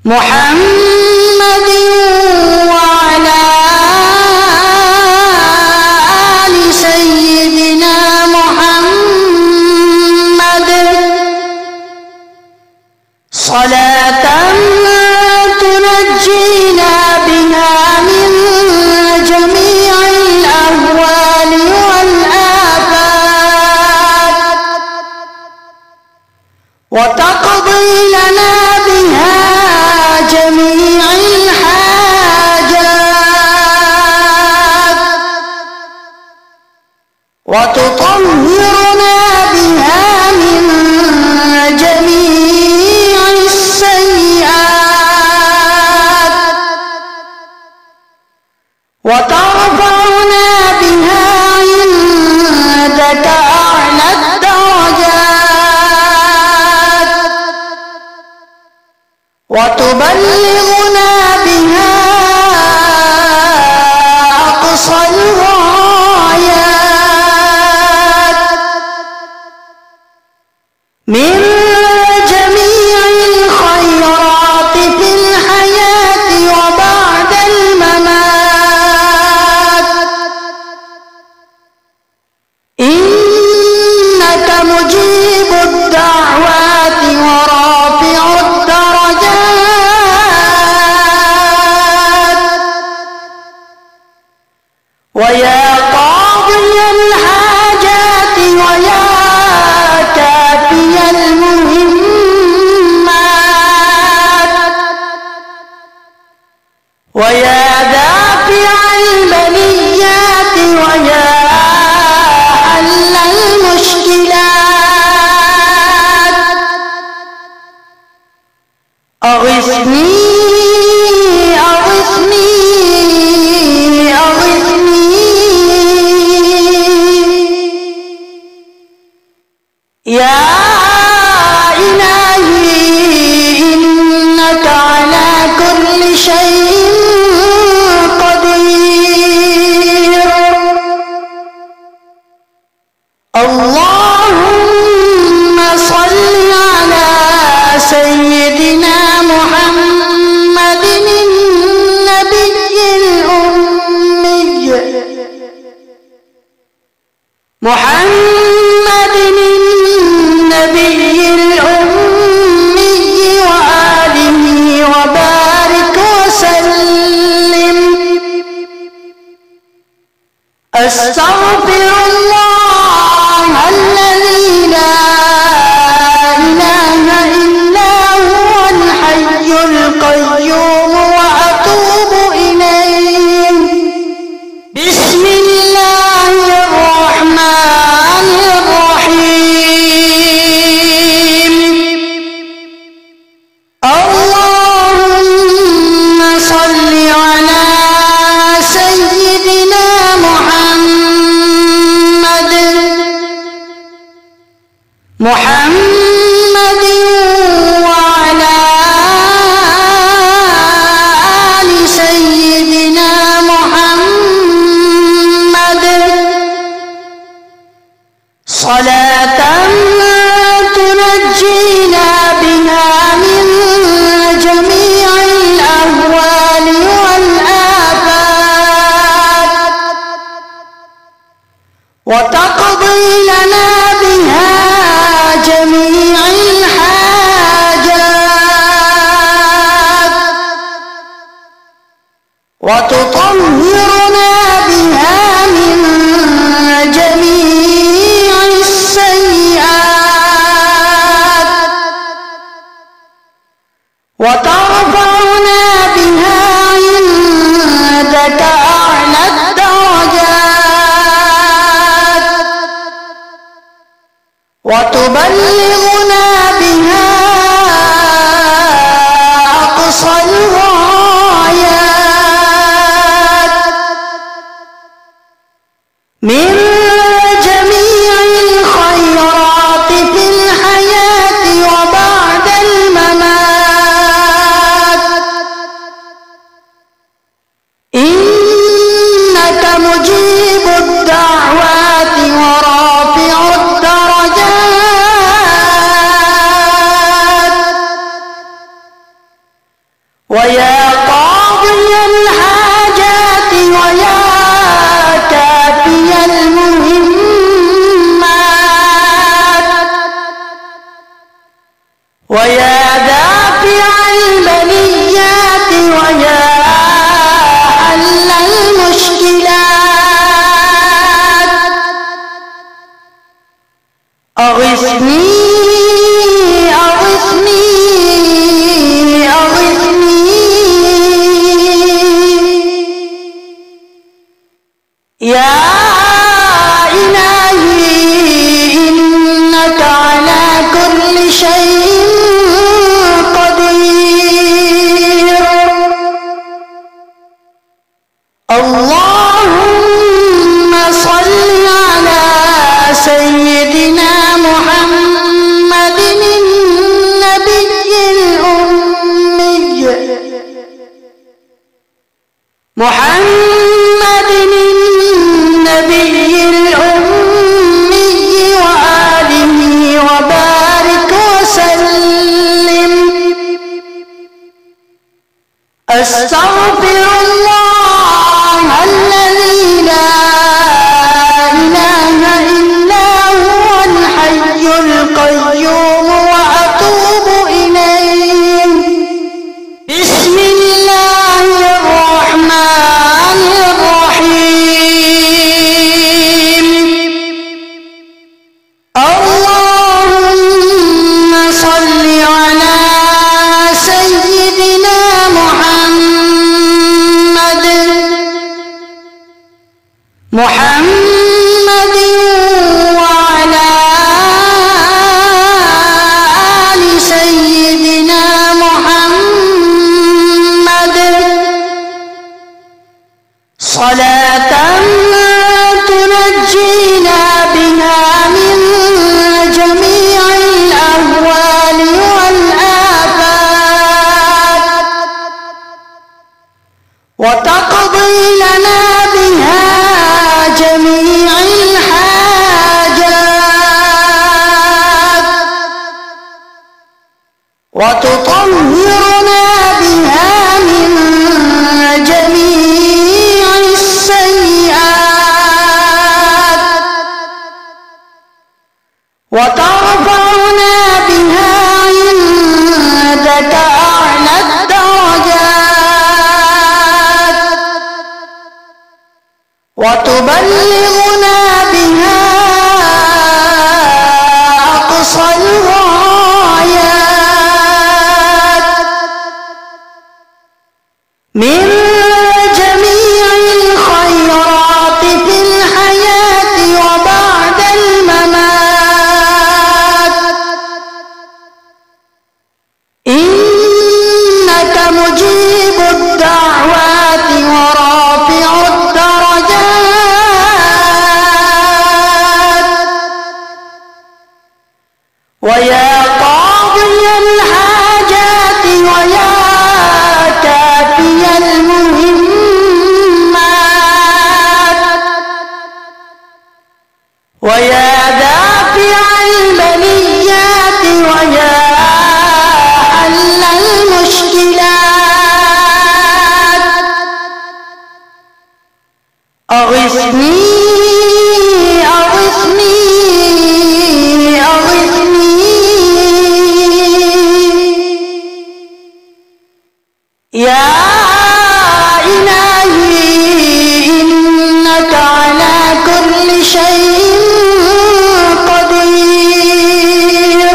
محمد وعلى آل سيدنا محمد صلاة تنجينا بها من جميع الأهوال والآفات وتقضي لنا بها جميع الحاجات وتطهرنا بها من جميع السيئات وترفعنا بها عندك أعلى الدرجات وتبلغنا بها أقصى الغايات من جميع الخيرات في الحياة وبعد الممات إنك مجيب الدعوات ورافع الدرجات ويا قاضي الحاجات ويا كافي المهمات ويا دافع البليات ويا حل المشكلات أغثني أغثني أغثني يا إلهي إنك على كل شيء قدير اللهم صل على سيدنا محمد النبي الأمي محمد النبي الأمي وآله وبارك وسلم أستغفر الله الذي لا إله إلا هو الحي القيوم وأتوب إليه بسم الله الرحمن الرحيم اللهم صل على سيدنا محمد وعلى آل سيدنا محمد صلاة تنجينا بها من جميع الأهوال والآفات وتقضي لنا بها جميع الحاجات وتطهرنا بها من جميع السيئات وترفعنا بها عندك أعلى الدرجات وتبلغنا بها أقصى الغايات من جميع الخيرات في الحياة وبعد الممات إنك مجيب الدعوات ورافع الدرجات ويا قاضي الحاجات ويا كافي المهمات ويا دافع البليات ويا حل المشكلات أغثني أغثني أغثني يا إلهي إنك على كل شيء قدير. اللهم صل على سيدنا محمد النبي الأمي محمد النبي الأمي وآله وبارك وسلم. أستغفر الله الذي لا إله إلا هو الحي القيوم وأتوب إليه. بسم الله الرحمن الرحيم. اللهم صل على سيدنا محمد وعلى آل سيدنا محمد صلاة تنجينا بها من جميع الأهوال والآفات وتقضي لنا بها جميع الحاجات وتطهرنا بها من جميع السيئات وترفعنا بها عندك أعلى الدرجات وتبلغنا بها أقصى الغايات من جميع الخيرات في الحياة وبعد الممات. إنك مجيب الدعوات ورافع الدرجات ويا قاضي الحاجات ويا كافي المهمات ويا دافع البليات ويا حل المشكلات أغثني أغثني أغثني يا إلهي إنك على كل شيء قدير.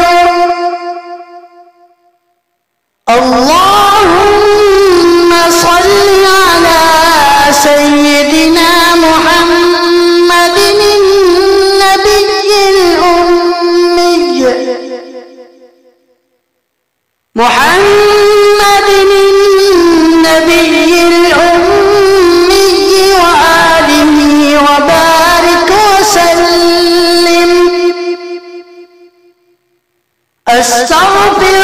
اللهم صل على سيدنا محمد النبي الأمي محمد النبي الأمي وآله وبارك وسلم. أستغفر